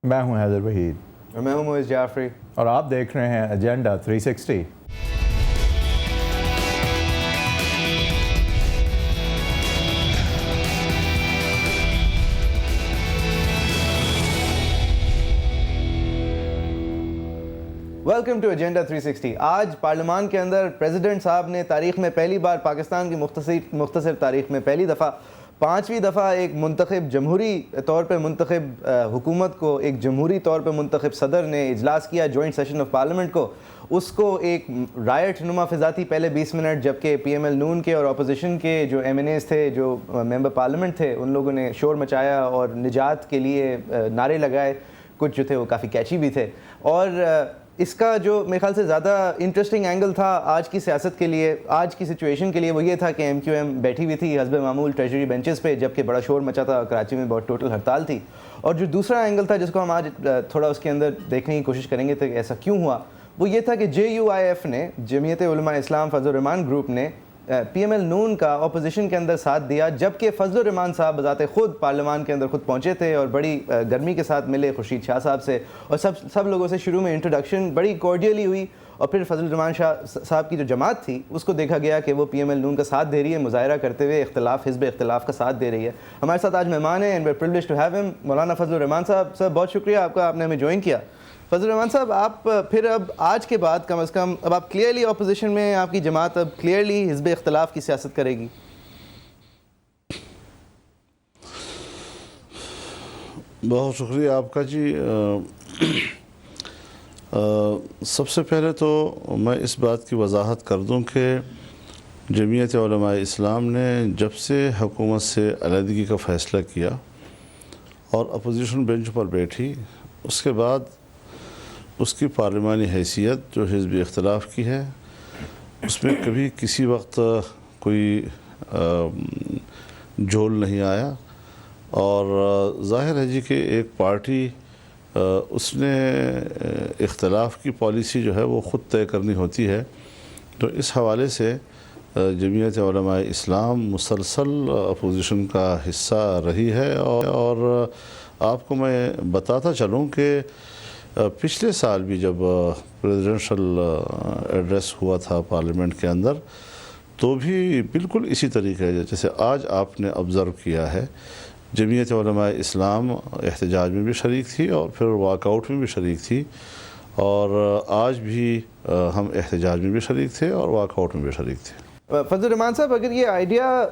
میں ہوں حیدر وحید اور میں ہوں معز جعفری اور آپ دیکھ رہے ہیں ایجنڈا 360۔ Welcome to agenda 360۔ آج پارلیمان کے اندر پریزیڈنٹ صاحب نے تاریخ میں پہلی بار، پاکستان کی مختصر تاریخ میں پہلی دفعہ، 5ویں دفعہ ایک منتخب جمہوری طور پہ منتخب حکومت کو، ایک جمہوری طور پہ منتخب صدر نے اجلاس کیا جوائنٹ سیشن آف پارلیمنٹ کو۔ اس کو ایک رائٹ نما فضا تھی پہلے 20 منٹ، جبکہ پی ایم ایل نون کے اور اپوزیشن کے جو ایم این ایز تھے، جو ممبر پارلیمنٹ تھے، ان لوگوں نے شور مچایا اور نجات کے لیے نعرے لگائے۔ کچھ جو تھے وہ کافی کیچی بھی تھے، اور اس کا جو میرے خیال سے زیادہ انٹرسٹنگ اینگل تھا آج کی سیاست کے لیے، آج کی سچویشن کے لیے، وہ یہ تھا کہ ایم کیو ایم بیٹھی ہوئی تھی حسب معمول ٹریجری بینچز پہ، جبکہ بڑا شور مچا تھا، کراچی میں بہت ٹوٹل ہڑتال تھی۔ اور جو دوسرا اینگل تھا جس کو ہم آج تھوڑا اس کے اندر دیکھنے کی کوشش کریں گے کہ ایسا کیوں ہوا، وہ یہ تھا کہ JUIF نے، جمعیت علماء اسلام فضل الرحمان گروپ نے پی ایم ایل نون کا اپوزیشن کے اندر ساتھ دیا، جبکہ فضل الرحمان صاحب بذات خود پارلیمان کے اندر خود پہنچے تھے اور بڑی گرمی کے ساتھ ملے خورشید شاہ صاحب سے، اور سب لوگوں سے شروع میں انٹروڈکشن بڑی کورڈیلی ہوئی، اور پھر فضل الرحمان شاہ صاحب کی جو جماعت تھی اس کو دیکھا گیا کہ وہ پی ایم ایل نون کا ساتھ دے رہی ہے، مظاہرہ کرتے ہوئے اختلاف، حزب اختلاف کا ساتھ دے رہی ہے۔ ہمارے ساتھ آج مہمان ہیں، and we are privileged to have ہم، مولانا فضل الرحمان صاحب۔ سر بہت شکریہ آپ کا، آپ نے ہمیں جوائن کیا۔ فضل الرحمان صاحب، آپ پھر اب آج کے بعد کم از کم اب آپ کلیئرلی اپوزیشن میں، آپ کی جماعت اب کلیئرلی حزب اختلاف کی سیاست کرے گی؟ بہت شکریہ آپ کا جی۔ سب سے پہلے تو میں اس بات کی وضاحت کر دوں کہ جمعیت علماء اسلام نے جب سے حکومت سے علیحدگی کا فیصلہ کیا اور اپوزیشن بینچ پر بیٹھی، اس کے بعد اس کی پارلیمانی حیثیت جو حزب اختلاف کی ہے، اس میں کبھی کسی وقت کوئی جھول نہیں آیا، اور ظاہر ہے جی کہ ایک پارٹی اس نے اختلاف کی پالیسی جو ہے وہ خود طے کرنی ہوتی ہے۔ تو اس حوالے سے جمعیت علماء اسلام مسلسل اپوزیشن کا حصہ رہی ہے، اور آپ کو میں بتاتا چلوں کہ پچھلے سال بھی جب پریزیڈنشل ایڈریس ہوا تھا پارلیمنٹ کے اندر، تو بھی بالکل اسی طریقے جیسے آج آپ نے آبزرو کیا ہے، جمعیت علماء اسلام احتجاج میں بھی شریک تھی اور پھر واک آؤٹ میں بھی شریک تھی، اور آج بھی ہم احتجاج میں بھی شریک تھے اور واک آؤٹ میں بھی شریک تھے۔ فضل الرحمان صاحب، اگر یہ آئیڈیا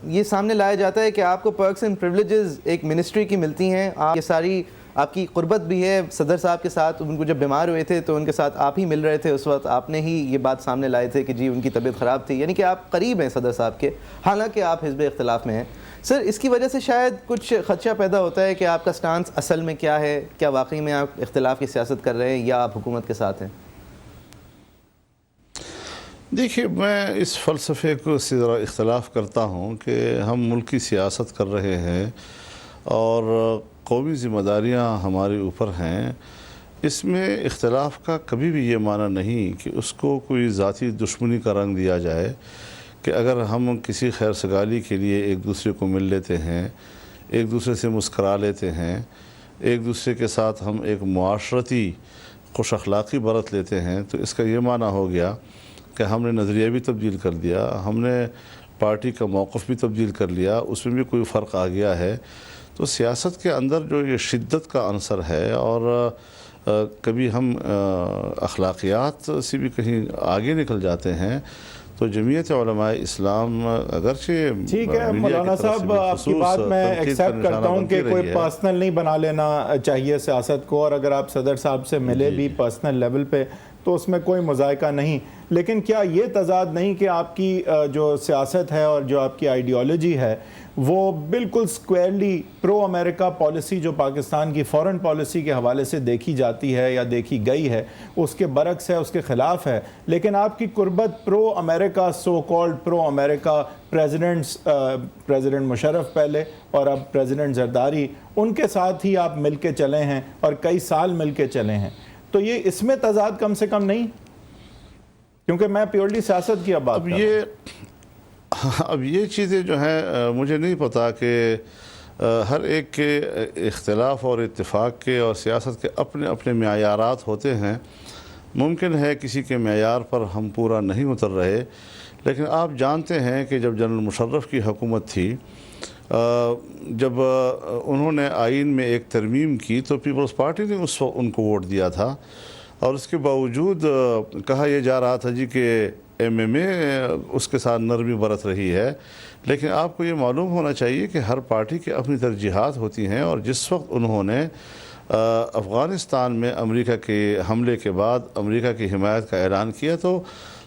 یہ سامنے لایا جاتا ہے کہ آپ کو پرکس اینڈ پریولیجز ایک منسٹری کی ملتی ہیں، آپ یہ ساری آپ کی قربت بھی ہے صدر صاحب کے ساتھ، ان کو جب بیمار ہوئے تھے تو ان کے ساتھ آپ ہی مل رہے تھے، اس وقت آپ نے ہی یہ بات سامنے لائے تھے کہ جی ان کی طبیعت خراب تھی، یعنی کہ آپ قریب ہیں صدر صاحب کے، حالانکہ آپ حزب اختلاف میں ہیں۔ سر، اس کی وجہ سے شاید کچھ خدشہ پیدا ہوتا ہے کہ آپ کا سٹانس اصل میں کیا ہے، کیا واقعی میں آپ اختلاف کی سیاست کر رہے ہیں یا آپ حکومت کے ساتھ ہیں؟ دیکھیے، میں اس فلسفے کو اسی طرح اختلاف کرتا ہوں کہ ہم ملکی سیاست کر رہے ہیں اور قومی ذمہ داریاں ہمارے اوپر ہیں۔ اس میں اختلاف کا کبھی بھی یہ معنی نہیں کہ اس کو کوئی ذاتی دشمنی کا رنگ دیا جائے، کہ اگر ہم کسی خیر سگالی کے لیے ایک دوسرے کو مل لیتے ہیں، ایک دوسرے سے مسکرا لیتے ہیں، ایک دوسرے کے ساتھ ہم ایک معاشرتی خوش اخلاقی برت لیتے ہیں، تو اس کا یہ معنی ہو گیا کہ ہم نے نظریہ بھی تبدیل کر دیا، ہم نے پارٹی کا موقف بھی تبدیل کر لیا، اس میں بھی کوئی فرق آ گیا ہے۔ تو سیاست کے اندر جو یہ شدت کا عنصر ہے، اور کبھی ہم اخلاقیات سے بھی کہیں آگے نکل جاتے ہیں، تو جمعیت علماء اسلام اگرچہ ٹھیک ہے مولانا صاحب، آپ کی بات میں ایکسیپٹ کرتا ہوں کہ کوئی پرسنل نہیں بنا لینا چاہیے سیاست کو، اور اگر آپ صدر صاحب سے ملے بھی پرسنل لیول پہ تو اس میں کوئی مذائقہ نہیں، لیکن کیا یہ تضاد نہیں کہ آپ کی جو سیاست ہے اور جو آپ کی آئیڈیالوجی ہے وہ بالکل سکوئرلی پرو امریکہ پالیسی جو پاکستان کی فورن پالیسی کے حوالے سے دیکھی جاتی ہے یا دیکھی گئی ہے، اس کے برعکس ہے، اس کے خلاف ہے، لیکن آپ کی قربت پرو امریکہ، سو کالڈ پرو امریکہ پریزیڈنٹ مشرف پہلے اور اب پریزیڈنٹ زرداری، ان کے ساتھ ہی آپ مل کے چلے ہیں اور کئی سال مل کے چلے ہیں، تو یہ اس میں تضاد کم سے کم نہیں؟ کیونکہ میں پیورلی سیاست کی اب بات اب یہ چیزیں جو ہیں مجھے نہیں پتا کہ ہر ایک کے اختلاف اور اتفاق کے اور سیاست کے اپنے اپنے معیارات ہوتے ہیں. ممکن ہے کسی کے معیار پر ہم پورا نہیں اتر رہے، لیکن آپ جانتے ہیں کہ جب جنرل مشرف کی حکومت تھی، جب انہوں نے آئین میں ایک ترمیم کی تو پیپلز پارٹی نے اس وقت ان کو ووٹ دیا تھا، اور اس کے باوجود کہا یہ جا رہا تھا جی کہ MMA اس کے ساتھ نرمی برت رہی ہے. لیکن آپ کو یہ معلوم ہونا چاہیے کہ ہر پارٹی کی اپنی ترجیحات ہوتی ہیں، اور جس وقت انہوں نے افغانستان میں امریکہ کے حملے کے بعد امریکہ کی حمایت کا اعلان کیا تو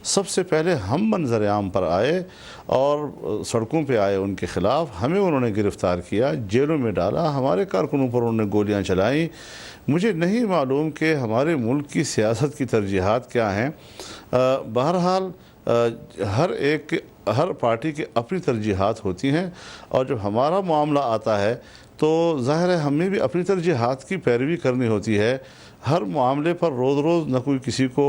سب سے پہلے ہم منظر عام پر آئے اور سڑکوں پہ آئے ان کے خلاف. ہمیں انہوں نے گرفتار کیا، جیلوں میں ڈالا، ہمارے کارکنوں پر انہوں نے گولیاں چلائیں. مجھے نہیں معلوم کہ ہمارے ملک کی سیاست کی ترجیحات کیا ہیں. بہرحال ہر پارٹی کی اپنی ترجیحات ہوتی ہیں، اور جب ہمارا معاملہ آتا ہے تو ظاہر ہے ہمیں بھی اپنی ترجیحات کی پیروی کرنی ہوتی ہے. ہر معاملے پر روز روز نہ کوئی کسی کو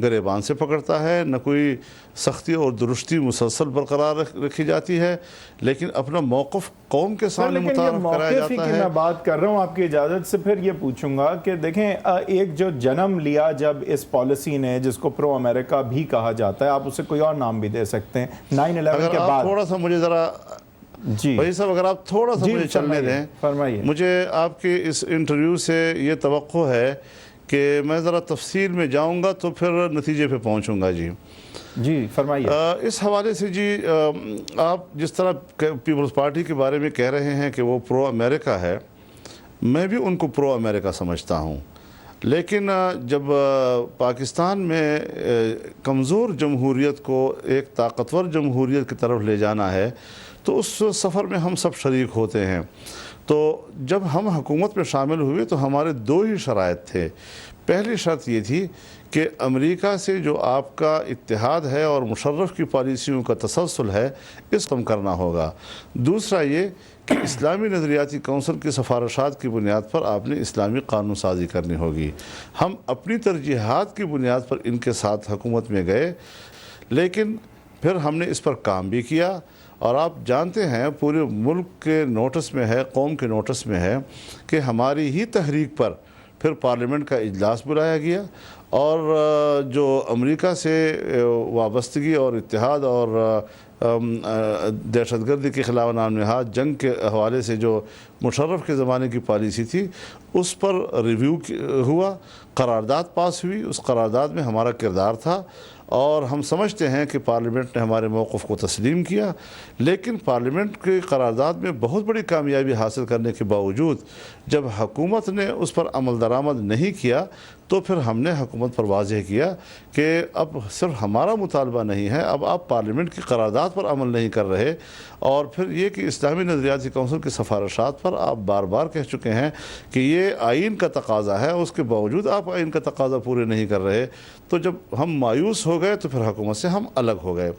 گریبان سے پکڑتا ہے، نہ کوئی سختی اور درستی مسلسل برقرار رکھی جاتی ہے، لیکن اپنا موقف قوم کے سامنے متعارف کرایا جاتا ہے. میں بات کر رہا ہوں آپ کی اجازت سے، پھر یہ پوچھوں گا کہ دیکھیں ایک جو جنم لیا جب اس پالیسی نے، جس کو پرو امریکہ بھی کہا جاتا ہے، آپ اسے کوئی اور نام بھی دے سکتے ہیں، 9/11 کے بعد. تھوڑا سا مجھے ذرا جی بھائی صاحب اگر آپ تھوڑا سا مجھے چلنے دیں، فرمائیے. مجھے آپ کے اس انٹرویو سے یہ توقع ہے کہ میں ذرا تفصیل میں جاؤں گا تو پھر نتیجے پہ پہنچوں گا. جی فرمائیے. اس حوالے سے جی آپ جس طرح پیپلز پارٹی کے بارے میں کہہ رہے ہیں کہ وہ پرو امریکہ ہے، میں بھی ان کو پرو امریکہ سمجھتا ہوں. لیکن جب پاکستان میں کمزور جمہوریت کو ایک طاقتور جمہوریت کی طرف لے جانا ہے تو اس سفر میں ہم سب شریک ہوتے ہیں. تو جب ہم حکومت میں شامل ہوئے تو ہمارے دو ہی شرائط تھے. پہلی شرط یہ تھی کہ امریکہ سے جو آپ کا اتحاد ہے اور مشرف کی پالیسیوں کا تسلسل ہے، اس کم کرنا ہوگا. دوسرا یہ کہ اسلامی نظریاتی کونسل کی سفارشات کی بنیاد پر آپ نے اسلامی قانون سازی کرنی ہوگی. ہم اپنی ترجیحات کی بنیاد پر ان کے ساتھ حکومت میں گئے، لیکن پھر ہم نے اس پر کام بھی کیا. اور آپ جانتے ہیں پورے ملک کے نوٹس میں ہے، قوم کے نوٹس میں ہے کہ ہماری ہی تحریک پر پھر پارلیمنٹ کا اجلاس بلایا گیا، اور جو امریکہ سے وابستگی اور اتحاد اور دہشت گردی کے خلاف نام نہاد جنگ کے حوالے سے جو مشرف کے زمانے کی پالیسی تھی، اس پر ریویو ہوا، قرارداد پاس ہوئی. اس قرارداد میں ہمارا کردار تھا، اور ہم سمجھتے ہیں کہ پارلیمنٹ نے ہمارے موقف کو تسلیم کیا. لیکن پارلیمنٹ کی قرارداد میں بہت بڑی کامیابی حاصل کرنے کے باوجود جب حکومت نے اس پر عمل درآمد نہیں کیا تو پھر ہم نے حکومت پر واضح کیا کہ اب صرف ہمارا مطالبہ نہیں ہے، اب آپ پارلیمنٹ کی قرارداد پر عمل نہیں کر رہے. اور پھر یہ کہ اسلامی نظریاتی کونسل کی سفارشات پر آپ بار بار کہہ چکے ہیں کہ یہ آئین کا تقاضا ہے، اس کے باوجود آپ آئین کا تقاضا پورے نہیں کر رہے. تو جب ہم مایوس ہو گئے تو پھر حکومت سے ہم الگ ہو گئے،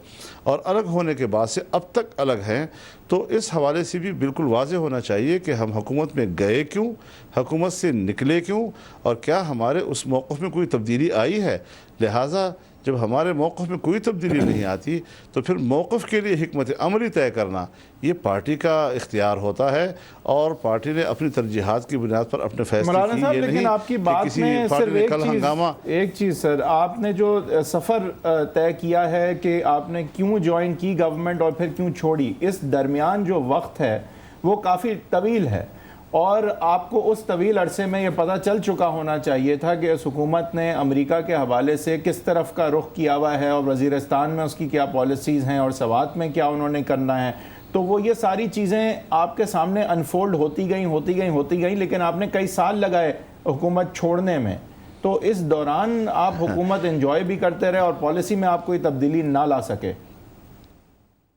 اور الگ ہونے کے بعد سے اب تک الگ ہیں. تو اس حوالے سے بھی بالکل واضح ہونا چاہیے کہ ہم حکومت میں گئے کیوں، حکومت سے نکلے کیوں، اور کیا ہمارے اس موقف میں کوئی تبدیلی آئی ہے. لہٰذا جب ہمارے موقف میں کوئی تبدیلی نہیں آتی تو پھر موقف کے لیے حکمت عملی طے کرنا یہ پارٹی کا اختیار ہوتا ہے، اور پارٹی نے اپنی ترجیحات کی بنیاد پر اپنے فیصلے کی. یہ لیکن آپ کی بات میں صرف ایک چیز سر، آپ نے جو سفر طے کیا ہے کہ آپ نے کیوں جوائن کی گورنمنٹ اور پھر کیوں چھوڑی، اس درمیان جو وقت ہے وہ کافی طویل ہے، اور آپ کو اس طویل عرصے میں یہ پتہ چل چکا ہونا چاہیے تھا کہ اس حکومت نے امریکہ کے حوالے سے کس طرف کا رخ کیا ہوا ہے، اور وزیرستان میں اس کی کیا پالیسیز ہیں، اور سوات میں کیا انہوں نے کرنا ہے. تو وہ یہ ساری چیزیں آپ کے سامنے انفولڈ ہوتی گئیں، لیکن آپ نے کئی سال لگائے حکومت چھوڑنے میں. تو اس دوران آپ حکومت انجوائے بھی کرتے رہے اور پالیسی میں آپ کوئی تبدیلی نہ لا سکے.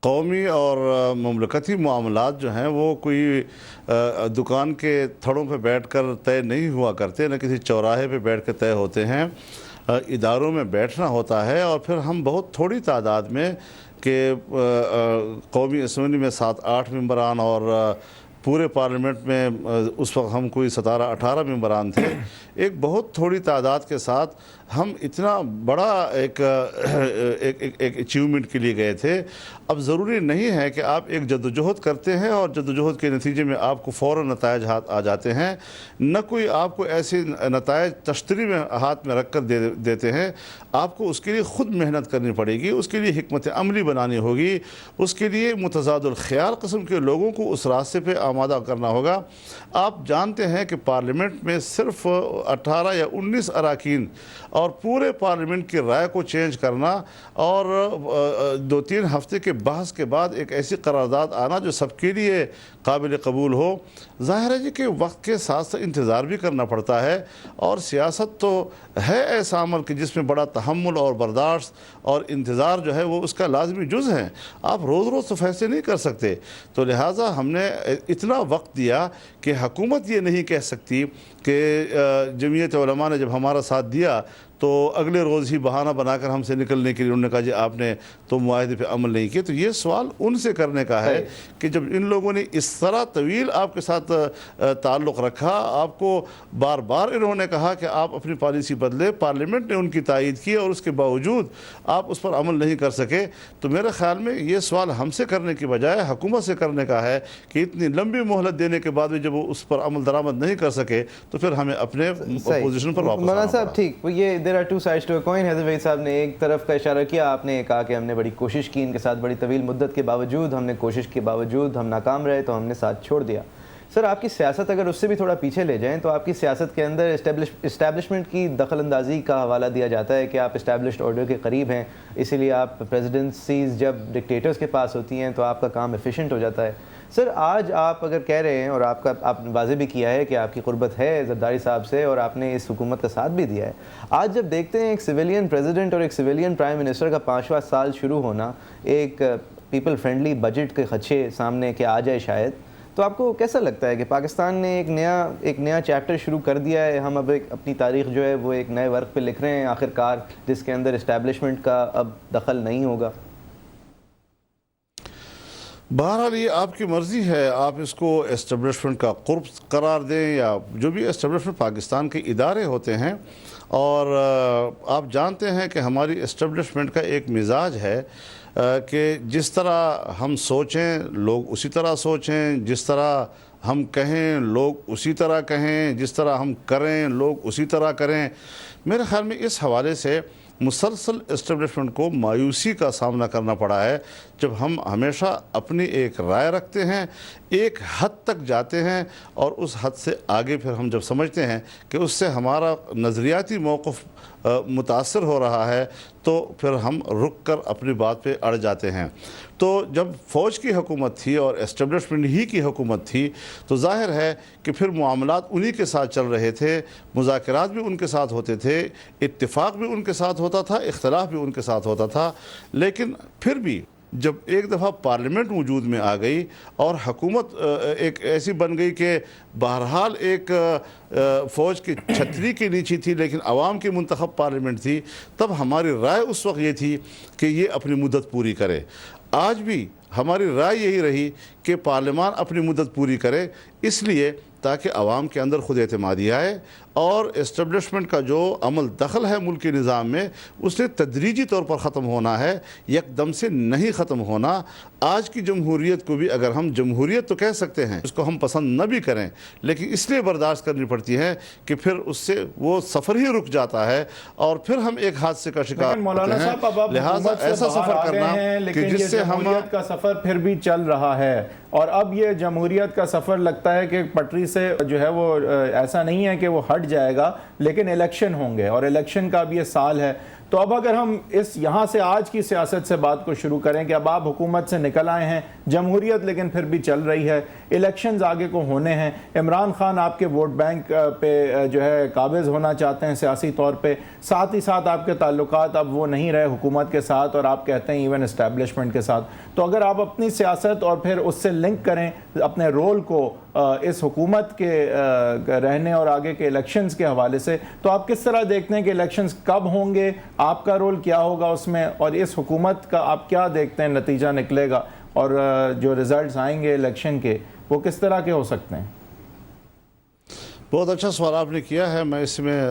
قومی اور مملکتی معاملات جو ہیں وہ کوئی دکان کے تھڑوں پہ بیٹھ کر طے نہیں ہوا کرتے، نہ کسی چوراہے پہ بیٹھ کے طے ہوتے ہیں. اداروں میں بیٹھنا ہوتا ہے، اور پھر ہم بہت تھوڑی تعداد میں کہ قومی اسمبلی میں 7-8 ممبران اور پورے پارلیمنٹ میں اس وقت ہم کوئی 17-18 ممبران تھے، ایک بہت تھوڑی تعداد کے ساتھ ہم اتنا بڑا ایک اچیومنٹ کے لیے گئے تھے۔ اب ضروری نہیں ہے کہ آپ ایک جدوجہد کرتے ہیں اور جدوجہد کے نتیجے میں آپ کو فوراً نتائج آ جاتے ہیں، نہ کوئی آپ کو ایسے نتائج تشتری میں ہاتھ میں رکھ کر دیتے ہیں۔ آپ کو اس کے لیے خود محنت کرنی پڑے گی، اس کے لیے حکمت عملی بنانی ہوگی، اس کے لیے متضاد الخیال قسم کے لوگوں کو اس راستے پہ آمادہ کرنا ہوگا۔ آپ جانتے ہیں کہ پارلیمنٹ میں صرف 18 یا 19 اراکین اور پورے پارلیمنٹ کی رائے کو چینج کرنا اور 2-3 ہفتے کے بحث کے بعد ایک ایسی قرارداد آنا جو سب کے لیے قابل قبول ہو، ظاہر ہے جی کہ وقت کے ساتھ ساتھ انتظار بھی کرنا پڑتا ہے، اور سیاست تو ہے ایسا عمل کہ جس میں بڑا تحمل اور برداشت اور انتظار جو ہے وہ اس کا لازمی جز ہے۔ آپ روز روز تو فیصلے نہیں کر سکتے، تو لہٰذا ہم نے اتنا وقت دیا کہ حکومت یہ نہیں کہہ سکتی کہ جمعیت علماء نے جب ہمارا ساتھ دیا تو اگلے روز ہی بہانہ بنا کر ہم سے نکلنے کے لیے انہوں نے کہا جی آپ نے تو معاہدے پہ عمل نہیں کیا۔ تو یہ سوال ان سے کرنے کا ہے کہ جب ان لوگوں نے اس طرح طویل آپ کے ساتھ تعلق رکھا، آپ کو بار بار انہوں نے کہا کہ آپ اپنی پالیسی بدلے، پارلیمنٹ نے ان کی تائید کی اور اس کے باوجود آپ اس پر عمل نہیں کر سکے، تو میرے خیال میں یہ سوال ہم سے کرنے کی بجائے حکومت سے کرنے کا ہے کہ اتنی لمبی مہلت دینے کے بعد بھی جب وہ اس پر عمل درآمد نہیں کر سکے تو پھر ہمیں اپنے پوزیشن پر واپس مولانا صاحب ٹھیک، یہ there are two sides to a coin. حضرت وحید صاحب نے ایک طرف کا اشارہ کیا، آپ نے کہا کہ ہم نے بڑی کوشش کی، ان کے ساتھ بڑی طویل مدت کے باوجود ہم نے کوشش کے باوجود ہم ناکام رہے تو ہم نے ساتھ چھوڑ دیا۔ سر آپ کی سیاست اگر اس سے بھی تھوڑا پیچھے لے جائیں تو آپ کی سیاست کے اندر اسٹیبلشمنٹ کی دخل اندازی کا حوالہ دیا جاتا ہے کہ آپ اسٹیبلشڈ آرڈر کے قریب ہیں، اسی لیے آپ پریزیڈنسیز جب ڈکٹیٹرز کے پاس ہوتی ہیں تو آپ کا کام ایفیشینٹ ہو جاتا ہے۔ سر آج آپ اگر کہہ رہے ہیں اور آپ نے واضح بھی کیا ہے کہ آپ کی قربت ہے زرداری صاحب سے اور آپ نے اس حکومت کا ساتھ بھی دیا ہے، آج جب دیکھتے ہیں ایک سویلین پریزیڈنٹ اور ایک سویلین پرائم منسٹر کا 5واں سال شروع ہونا، ایک پیپل فرینڈلی بجٹ کے خدشے سامنے کہ آ جائے شاید، تو آپ کو کیسا لگتا ہے کہ پاکستان نے ایک نیا چیپٹر شروع کر دیا ہے؟ ہم اب اپنی تاریخ جو ہے وہ ایک نئے ورق پہ لکھ رہے ہیں آخر کار، جس کے اندر اسٹیبلشمنٹ کا اب دخل نہیں ہوگا۔ بہرحال یہ آپ کی مرضی ہے، آپ اس کو اسٹیبلشمنٹ کا قرب قرار دیں یا جو بھی اسٹیبلشمنٹ پاکستان کے ادارے ہوتے ہیں، اور آپ جانتے ہیں کہ ہماری اسٹیبلشمنٹ کا ایک مزاج ہے کہ جس طرح ہم سوچیں لوگ اسی طرح سوچیں، جس طرح ہم کہیں لوگ اسی طرح کہیں، جس طرح ہم کریں لوگ اسی طرح کریں۔ میرے خیال میں اس حوالے سے مسلسل اسٹیبلشمنٹ کو مایوسی کا سامنا کرنا پڑا ہے جب ہم ہمیشہ اپنی ایک رائے رکھتے ہیں، ایک حد تک جاتے ہیں، اور اس حد سے آگے پھر ہم جب سمجھتے ہیں کہ اس سے ہمارا نظریاتی موقف متاثر ہو رہا ہے تو پھر ہم رک کر اپنی بات پہ اڑ جاتے ہیں۔ تو جب فوج کی حکومت تھی اور اسٹیبلشمنٹ ہی کی حکومت تھی تو ظاہر ہے کہ پھر معاملات انہی کے ساتھ چل رہے تھے، مذاکرات بھی ان کے ساتھ ہوتے تھے، اتفاق بھی ان کے ساتھ ہوتا تھا، اختلاف بھی ان کے ساتھ ہوتا تھا، لیکن پھر بھی جب ایک دفعہ پارلیمنٹ وجود میں آ گئی اور حکومت ایک ایسی بن گئی کہ بہرحال ایک فوج کی چھتری کے نیچے تھی لیکن عوام کی منتخب پارلیمنٹ تھی، تب ہماری رائے اس وقت یہ تھی کہ یہ اپنی مدت پوری کرے۔ آج بھی ہماری رائے یہی رہی کہ پارلیمان اپنی مدت پوری کرے، اس لیے تاکہ عوام کے اندر خود اعتمادی آئے، اور اسٹیبلشمنٹ کا جو عمل دخل ہے ملکی نظام میں اس نے تدریجی طور پر ختم ہونا ہے، یک دم سے نہیں ختم ہونا۔ آج کی جمہوریت کو بھی اگر ہم جمہوریت تو کہہ سکتے ہیں، اس کو ہم پسند نہ بھی کریں، لیکن اس لیے برداشت کرنی پڑتی ہے کہ پھر اس سے وہ سفر ہی رک جاتا ہے اور پھر ہم ایک حادثے کا شکار ہوتے ہیں۔ لہٰذا ایسا سفر کرنا کہ جس سے ہم جمہوریت کا سفر پھر بھی چل رہا ہے، اور اب یہ جمہوریت کا سفر لگتا ہے کہ پٹری سے جو ہے وہ ایسا نہیں ہے کہ وہ ہٹ جائے گا، لیکن الیکشن ہوں گے اور الیکشن کا اب یہ سال ہے۔ تو اب اگر ہم اس یہاں سے آج کی سیاست سے بات کو شروع کریں کہ اب آپ حکومت سے نکل آئے ہیں، جمہوریت لیکن پھر بھی چل رہی ہے، الیکشنز آگے کو ہونے ہیں، عمران خان آپ کے ووٹ بینک پہ جو ہے قابض ہونا چاہتے ہیں سیاسی طور پہ، ساتھ ہی ساتھ آپ کے تعلقات اب وہ نہیں رہے حکومت کے ساتھ اور آپ کہتے ہیں ایون اسٹیبلشمنٹ کے ساتھ۔ تو اگر آپ اپنی سیاست اور پھر اس سے لنک کریں اپنے رول کو اس حکومت کے رہنے اور آگے کے الیکشنز کے حوالے سے، تو آپ کس طرح دیکھتے ہیں کہ الیکشنز کب ہوں گے، آپ کا رول کیا ہوگا اس میں، اور اس حکومت کا آپ کیا دیکھتے ہیں نتیجہ نکلے گا، اور جو ریزلٹس آئیں گے الیکشن کے وہ کس طرح کے ہو سکتے ہیں؟ بہت اچھا سوال آپ نے کیا ہے. میں اس میں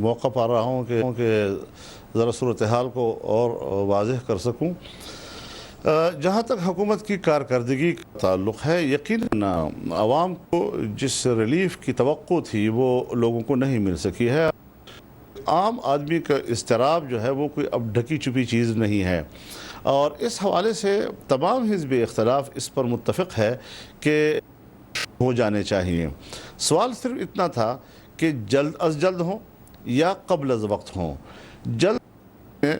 موقع پا رہا ہوں کہ ذرا صورتحال کو اور واضح کر سکوں. جہاں تک حکومت کی کارکردگی کا تعلق ہے، یقیناً عوام کو جس ریلیف کی توقع تھی وہ لوگوں کو نہیں مل سکی ہے. عام آدمی کا اضطراب جو ہے وہ کوئی اب ڈھکی چھپی چیز نہیں ہے، اور اس حوالے سے تمام حزب اختلاف اس پر متفق ہے کہ ہو جانے چاہیے. سوال صرف اتنا تھا کہ جلد از جلد ہوں یا قبل از وقت ہوں. جلد میں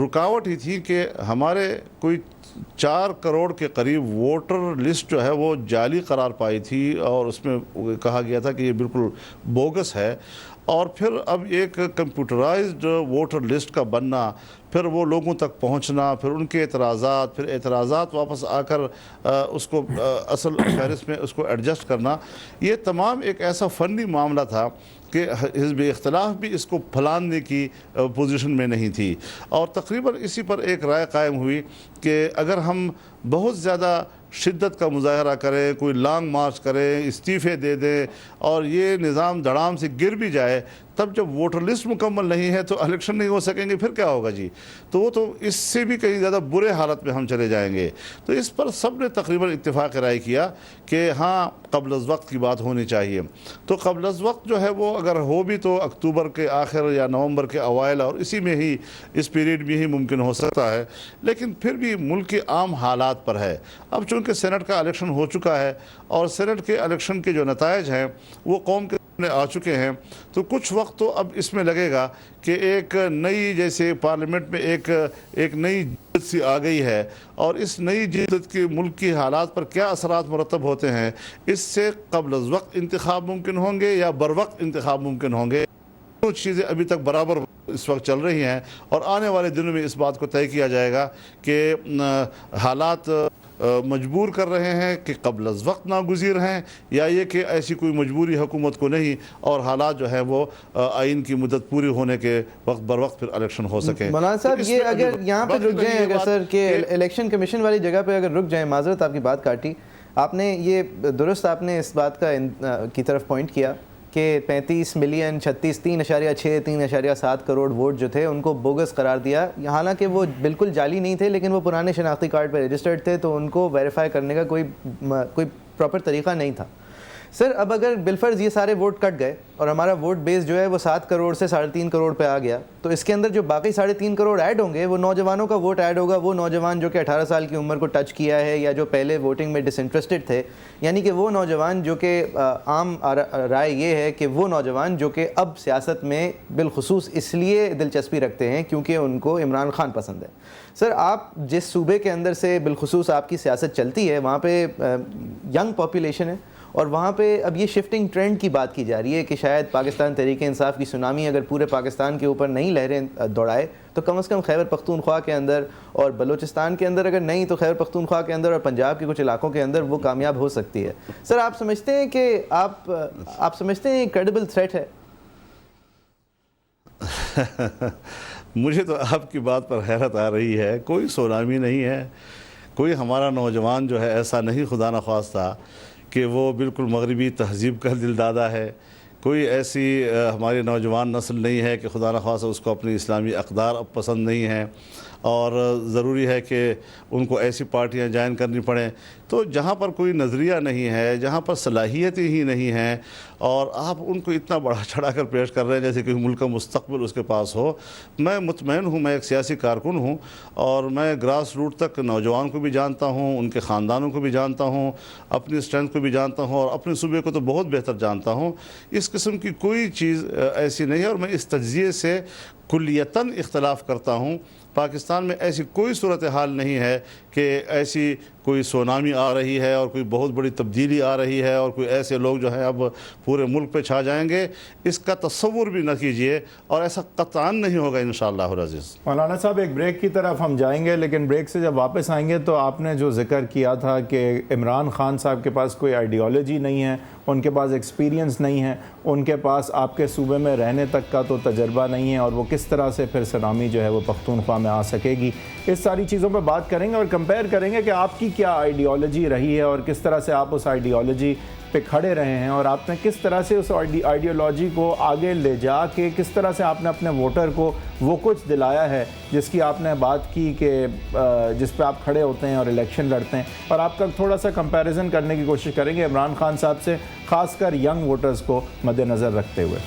رکاوٹ ہی تھی کہ ہمارے کوئی 4 کروڑ کے قریب ووٹر لسٹ جو ہے وہ جعلی قرار پائی تھی، اور اس میں کہا گیا تھا کہ یہ بالکل بوگس ہے. اور پھر اب ایک کمپیوٹرائزڈ ووٹر لسٹ کا بننا، پھر وہ لوگوں تک پہنچنا، پھر ان کے اعتراضات، پھر اعتراضات واپس آ کر اس کو اصل فہرست میں اس کو ایڈجسٹ کرنا، یہ تمام ایک ایسا فنی معاملہ تھا کہ حزب اختلاف بھی اس کو پھلاننے کی پوزیشن میں نہیں تھی. اور تقریباً اسی پر ایک رائے قائم ہوئی کہ اگر ہم بہت زیادہ شدت کا مظاہرہ کریں، کوئی لانگ مارچ کریں، استعفے دے دیں، اور یہ نظام دھڑام سے گر بھی جائے، تب جب ووٹر لسٹ مکمل نہیں ہے تو الیکشن نہیں ہو سکیں گے، پھر کیا ہوگا جی؟ تو وہ تو اس سے بھی کہیں زیادہ برے حالت میں ہم چلے جائیں گے. تو اس پر سب نے تقریباً اتفاق رائے کیا کہ ہاں قبل از وقت کی بات ہونی چاہیے. تو قبل از وقت جو ہے وہ اگر ہو بھی تو اکتوبر کے آخر یا نومبر کے اوائل، اور اسی میں ہی اس پیریڈ میں ہی ممکن ہو سکتا ہے. لیکن پھر بھی ملک کے عام حالات پر ہے. اب چونکہ سینٹ کا الیکشن ہو چکا ہے، اور سینٹ کے الیکشن کے جو نتائج ہیں وہ قوم کے آ چکے ہیں، تو کچھ وقت تو اب اس میں لگے گا کہ ایک نئی، جیسے پارلیمنٹ میں ایک نئی جلد سی آ گئی ہے، اور اس نئی جلد کے ملک کی حالات پر کیا اثرات مرتب ہوتے ہیں. اس سے قبل از وقت انتخاب ممکن ہوں گے یا بر وقت انتخاب ممکن ہوں گے. دو چیزیں ابھی تک برابر اس وقت چل رہی ہیں، اور آنے والے دنوں میں اس بات کو طے کیا جائے گا کہ حالات مجبور کر رہے ہیں کہ قبل از وقت ناگزیر ہیں، یا یہ کہ ایسی کوئی مجبوری حکومت کو نہیں، اور حالات جو ہے وہ آئین کی مدت پوری ہونے کے وقت بر وقت پھر الیکشن ہو سکے. مولانا صاحب یہ اگر یہاں پہ رک جائیں، اگر سر کہ الیکشن کمیشن والی جگہ پہ اگر رک جائیں، معذرت آپ کی بات کاٹی، آپ نے یہ درست آپ نے اس بات کی طرف پوائنٹ کیا کہ 35 ملین 3.7 کروڑ ووٹ جو تھے ان کو بوگس قرار دیا. حالانکہ وہ بالکل جعلی نہیں تھے، لیکن وہ پرانے شناختی کارڈ پہ رجسٹرڈ تھے، تو ان کو ویریفائی کرنے کا کوئی پراپر طریقہ نہیں تھا. سر اب اگر بالفرض یہ سارے ووٹ کٹ گئے اور ہمارا ووٹ بیس جو ہے وہ 7 کروڑ سے 3.5 کروڑ پہ آ گیا، تو اس کے اندر جو باقی 3.5 کروڑ ایڈ ہوں گے وہ نوجوانوں کا ووٹ ایڈ ہوگا. وہ نوجوان جو کہ 18 سال کی عمر کو ٹچ کیا ہے، یا جو پہلے ووٹنگ میں ڈس انٹرسٹڈ تھے، یعنی کہ وہ نوجوان جو کہ عام رائے یہ ہے کہ وہ نوجوان جو کہ اب سیاست میں بالخصوص اس لیے دلچسپی رکھتے ہیں کیونکہ ان کو عمران خان پسند ہے. سر آپ جس صوبے کے اندر سے بالخصوص آپ کی سیاست چلتی ہے، وہاں پہ ینگ پاپولیشن ہے، اور وہاں پہ اب یہ شفٹنگ ٹرینڈ کی بات کی جا رہی ہے کہ شاید پاکستان تحریک انصاف کی سونامی اگر پورے پاکستان کے اوپر نہیں لہریں دوڑائے تو کم از کم خیبر پختونخوا کے اندر اور بلوچستان کے اندر، اگر نہیں تو خیبر پختونخوا کے اندر اور پنجاب کے کچھ علاقوں کے اندر وہ کامیاب ہو سکتی ہے. سر آپ سمجھتے ہیں کہ آپ سمجھتے ہیں کریڈیبل تھریٹ ہے؟ مجھے تو آپ کی بات پر حیرت آ رہی ہے. کوئی سونامی نہیں ہے، کوئی ہمارا نوجوان جو ہے ایسا نہیں خدا نخواستہ کہ وہ بالکل مغربی تہذیب کا دل دادا ہے. کوئی ایسی ہماری نوجوان نسل نہیں ہے کہ خدا نخواستہ اس کو اپنی اسلامی اقدار اب پسند نہیں ہیں، اور ضروری ہے کہ ان کو ایسی پارٹیاں جوائن کرنی پڑیں. تو جہاں پر کوئی نظریہ نہیں ہے، جہاں پر صلاحیتیں ہی نہیں ہیں، اور آپ ان کو اتنا بڑا چڑھا کر پیش کر رہے ہیں جیسے کہ ملک کا مستقبل اس کے پاس ہو. میں مطمئن ہوں، میں ایک سیاسی کارکن ہوں، اور میں گراس روٹ تک نوجوان کو بھی جانتا ہوں، ان کے خاندانوں کو بھی جانتا ہوں، اپنی اسٹرینتھ کو بھی جانتا ہوں، اور اپنے صوبے کو تو بہت بہتر جانتا ہوں. اس قسم کی کوئی چیز ایسی نہیں ہے، اور میں اس تجزیے سے کلیتاً اختلاف کرتا ہوں. پاکستان میں ایسی کوئی صورتحال نہیں ہے کہ ایسی کوئی سونامی آ رہی ہے اور کوئی بہت بڑی تبدیلی آ رہی ہے اور کوئی ایسے لوگ جو ہیں اب پورے ملک پہ چھا جائیں گے. اس کا تصور بھی نہ کیجئے، اور ایسا قطعاً نہیں ہوگا انشاءاللہ العزیز. مولانا صاحب ایک بریک کی طرف ہم جائیں گے، لیکن بریک سے جب واپس آئیں گے تو آپ نے جو ذکر کیا تھا کہ عمران خان صاحب کے پاس کوئی آئیڈیالوجی نہیں ہے، ان کے پاس ایکسپیرینس نہیں ہے, ان کے پاس آپ کے صوبے میں رہنے تک کا تو تجربہ نہیں ہے, اور وہ کس طرح سے پھر سنامی جو ہے وہ پختونخوا میں آ سکے گی. اس ساری چیزوں پہ بات کریں گے اور کمپیئر کریں گے کہ آپ کی کیا آئیڈیالوجی رہی ہے اور کس طرح سے آپ اس آئیڈیالوجی پہ کھڑے رہے ہیں, اور آپ نے کس طرح سے اس آئیڈیالوجی کو آگے لے جا کے کس طرح سے آپ نے اپنے ووٹر کو وہ کچھ دلایا ہے جس کی آپ نے بات کی کہ جس پہ آپ کھڑے ہوتے ہیں اور الیکشن لڑتے ہیں. اور آپ کا تھوڑا سا کمپیریزن کرنے کی کوشش کریں گے عمران خان صاحب سے, خاص کر ینگ ووٹرز کو مد نظر رکھتے ہوئے.